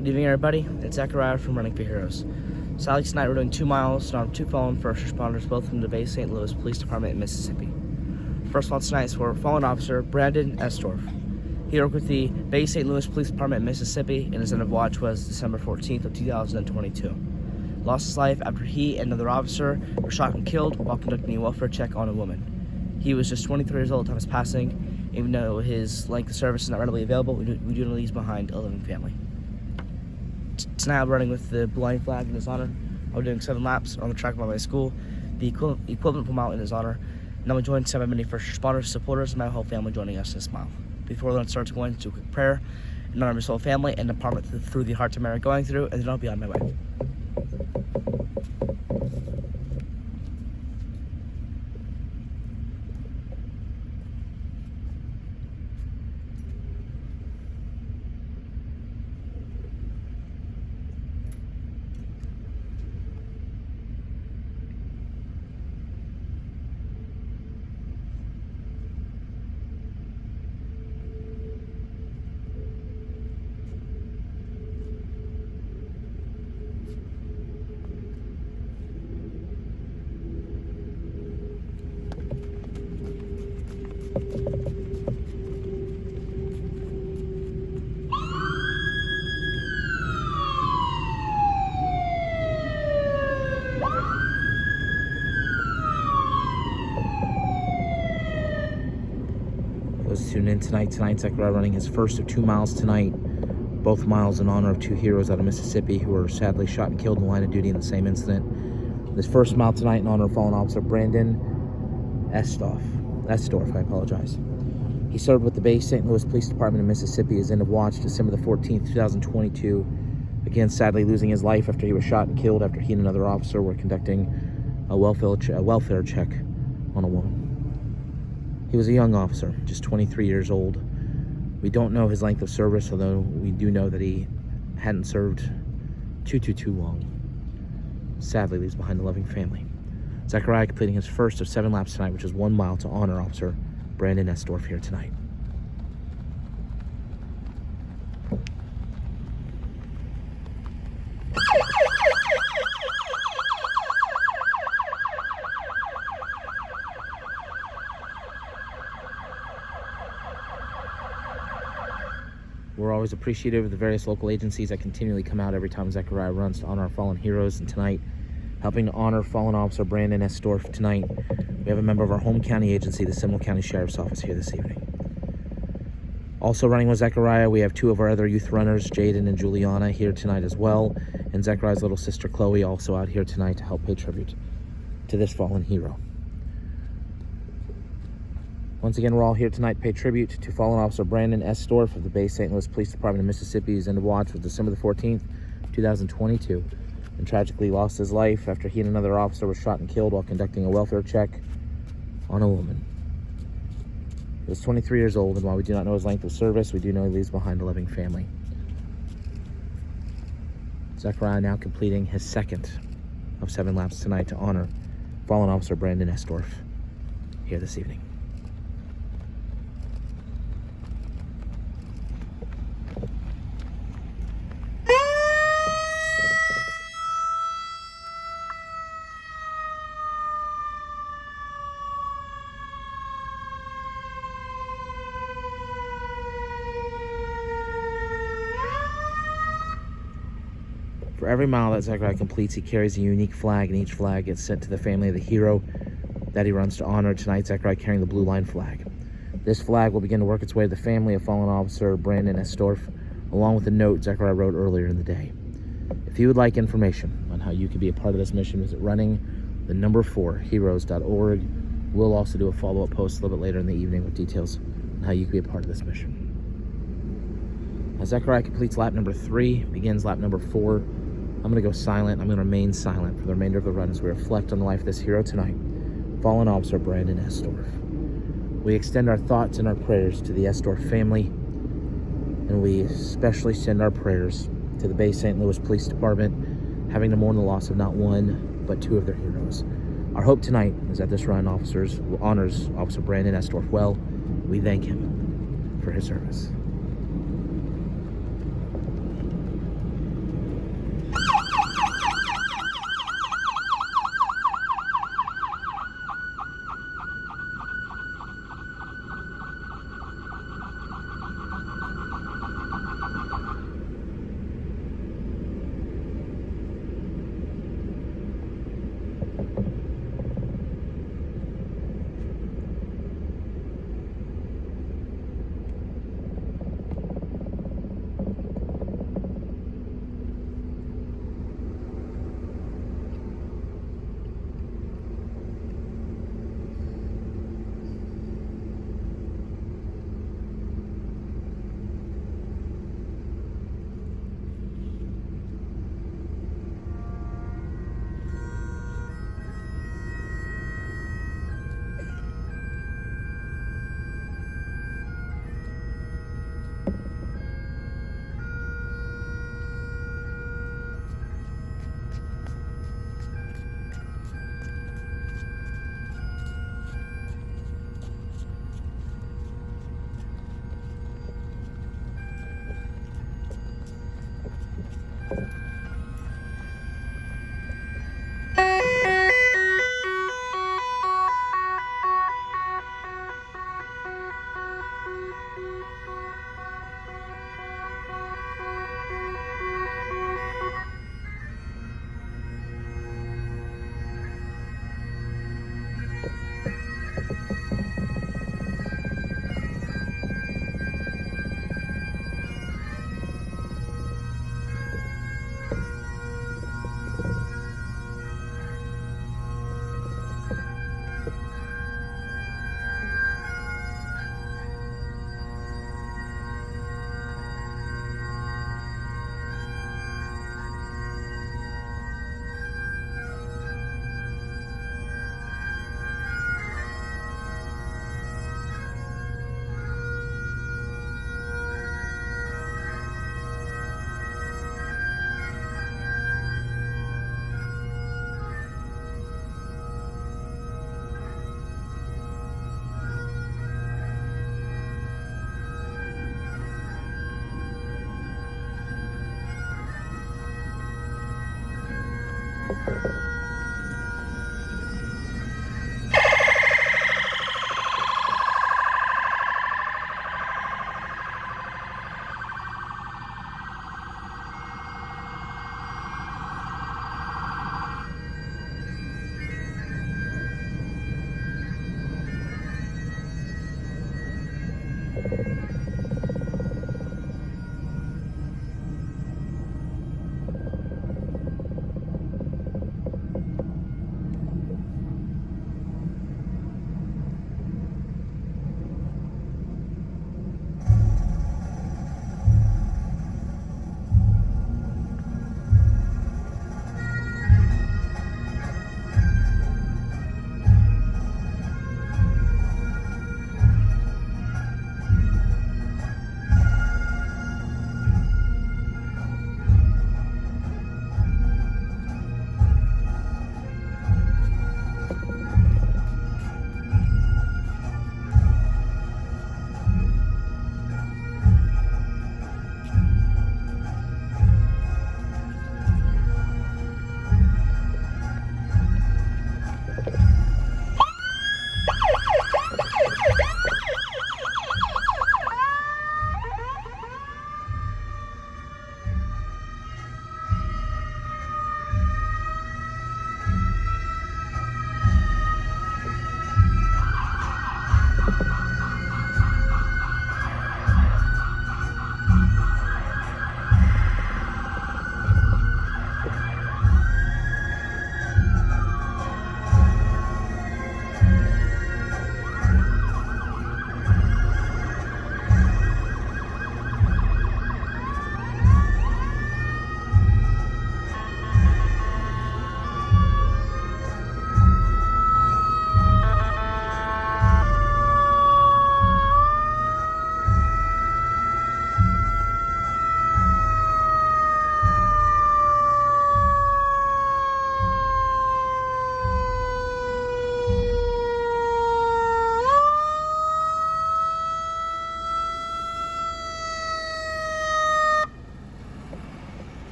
Good evening, everybody. It's Zachariah from Running for Heroes. Sadly, tonight we're doing 2 miles and our 2 fallen first responders, both from the Bay St. Louis Police Department in Mississippi. First one tonight is for fallen officer Branden Estorffe. He worked with the Bay St. Louis Police Department in Mississippi, and his end of watch was December 14th of 2022. Lost his life after he and another officer were shot and killed while conducting a welfare check on a woman. He was just 23 years old at the time of his passing. Even though his length of service is not readily available, we do know he's behind a living family. Tonight I'm running with the blue line flag in his honor. I'm doing 7 laps on the track by my school. The equivalent will mile in his honor. And I'm joined by many first responders, supporters, and my whole family joining us this mile. Before we start, going to do a quick prayer in honor of his whole family and department through the hard time I'm going through, and then I'll be on my way. Those tune in tonight. Tonight's Zachariah running his first of 2 miles tonight. Both miles in honor of 2 heroes out of Mississippi who were sadly shot and killed in the line of duty in the same incident. This first mile tonight in honor of fallen officer Branden Estorffe, I apologize. He served with the Bay St. Louis Police Department in Mississippi. His end of watch, December the 14th, 2022. Again, sadly losing his life after he was shot and killed after he and another officer were conducting a welfare check on a woman. He was a young officer, just 23 years old. We don't know his length of service, although we do know that he hadn't served too long. Sadly leaves behind a loving family. Zachariah completing his first of 7 laps tonight, which is 1 mile, to honor Officer Branden Estorffe here tonight. We're always appreciative of the various local agencies that continually come out every time Zachariah runs to honor our fallen heroes. And tonight, helping to honor fallen officer Branden Estorffe tonight, we have a member of our home county agency, the Seminole County Sheriff's Office, here this evening. Also running with Zachariah, we have 2 of our other youth runners, Jaden and Juliana, here tonight as well. And Zachariah's little sister, Chloe, also out here tonight to help pay tribute to this fallen hero. Once again, we're all here tonight to pay tribute to fallen officer Branden Estorffe of the Bay St. Louis Police Department in Mississippi. His end of watch was December the 14th, 2022, and tragically lost his life after he and another officer were shot and killed while conducting a welfare check on a woman. He was 23 years old, and while we do not know his length of service, we do know he leaves behind a loving family. Zachariah now completing his second of 7 laps tonight to honor fallen officer Branden Estorffe here this evening. For every mile that Zachariah completes, he carries a unique flag, and each flag gets sent to the family of the hero that he runs to honor. Tonight, Zachariah carrying the blue line flag. This flag will begin to work its way to the family of fallen officer Branden Estorffe, along with a note Zachariah wrote earlier in the day. If you would like information on how you can be a part of this mission, visit running4heroes.org. We'll also do a follow-up post a little bit later in the evening with details on how you can be a part of this mission. As Zachariah completes lap number 3, begins lap number 4, I'm going to go silent. I'm going to remain silent for the remainder of the run as we reflect on the life of this hero tonight, fallen officer Branden Estorffe. We extend our thoughts and our prayers to the Estorffe family, and we especially send our prayers to the Bay St. Louis Police Department, having to mourn the loss of not 1, but 2 of their heroes. Our hope tonight is that this run honors Officer Branden Estorffe well. We thank him for his service.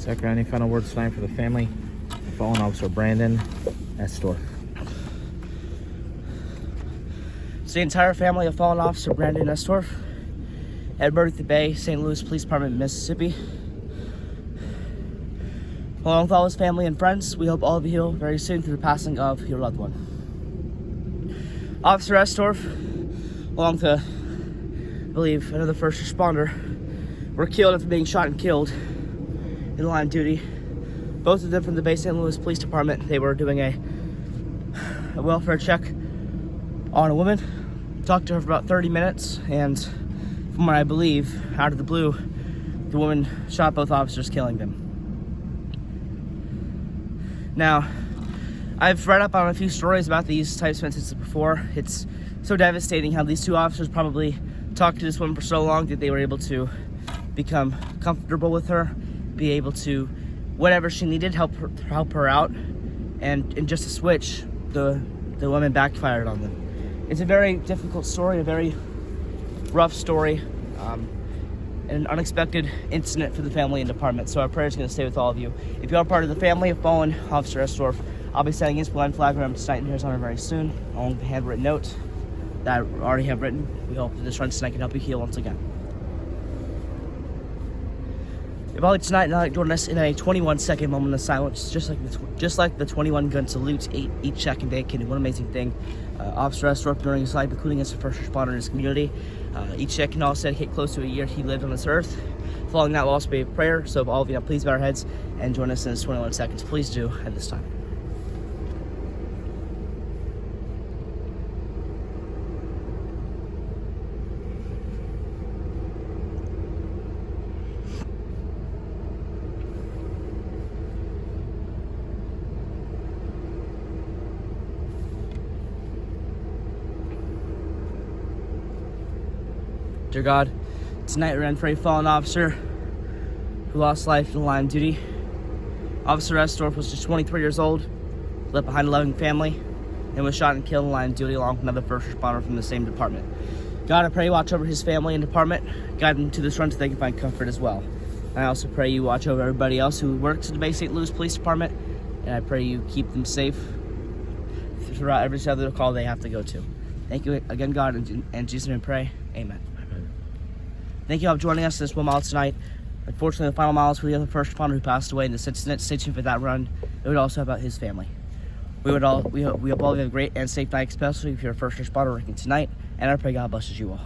Zachary, any final words tonight for the family? Fallen Officer Branden Estorffe. It's the entire family of Fallen Officer Branden Estorffe at Murphy Bay, St. Louis Police Department, Mississippi. Along with all his family and friends, we hope all of you heal very soon through the passing of your loved one. Officer Estorffe, along with, I believe, another first responder, were killed after being shot and killed in the line of duty. Both of them from the Bay St. Louis Police Department. They were doing a welfare check on a woman. Talked to her for about 30 minutes, and from what I believe, out of the blue, the woman shot both officers, killing them. Now, I've read up on a few stories about these types of incidents before. It's so devastating how these two officers probably talked to this woman for so long that they were able to become comfortable with her, be able to, whatever she needed, help her out. and in just a switch, the women backfired on them. It's a very difficult story, a very rough story, and an unexpected incident for the family and department. So our prayer is going to stay with all of you. If you are part of the family of fallen Officer Estorffe, I'll be sending his blind flag around tonight in Arizona very soon, along with a handwritten note that I already have written. We hope that this run tonight can help you heal once again. If all tonight, now join us in a 21-second moment of silence, just like the 21 gun salutes each second day can do one amazing thing. Officer Estorffe during his life, including as a first responder in his community, each second also dedicate close to a year he lived on this earth. Following that will also be a prayer. So if all of you now please bow our heads and join us in this 21 seconds. Please do at this time. Dear God, tonight we're in for a fallen officer who lost life in the line of duty. Officer Estorffe was just 23 years old, left behind a loving family, and was shot and killed in the line of duty along with another first responder from the same department. God, I pray you watch over his family and department, guide them to this run so they can find comfort as well. I also pray you watch over everybody else who works at the Bay St. Louis Police Department, and I pray you keep them safe throughout every other call they have to go to. Thank you again, God, and Jesus' name we pray. Amen. Thank you all for joining us in this 1 mile tonight. Unfortunately, the final mile is for the other first responder who passed away in this incident. Stay tuned for that run. It would also about his family. We hope all of you have a great and safe night, especially if you're a first responder working tonight. And I pray God blesses you all.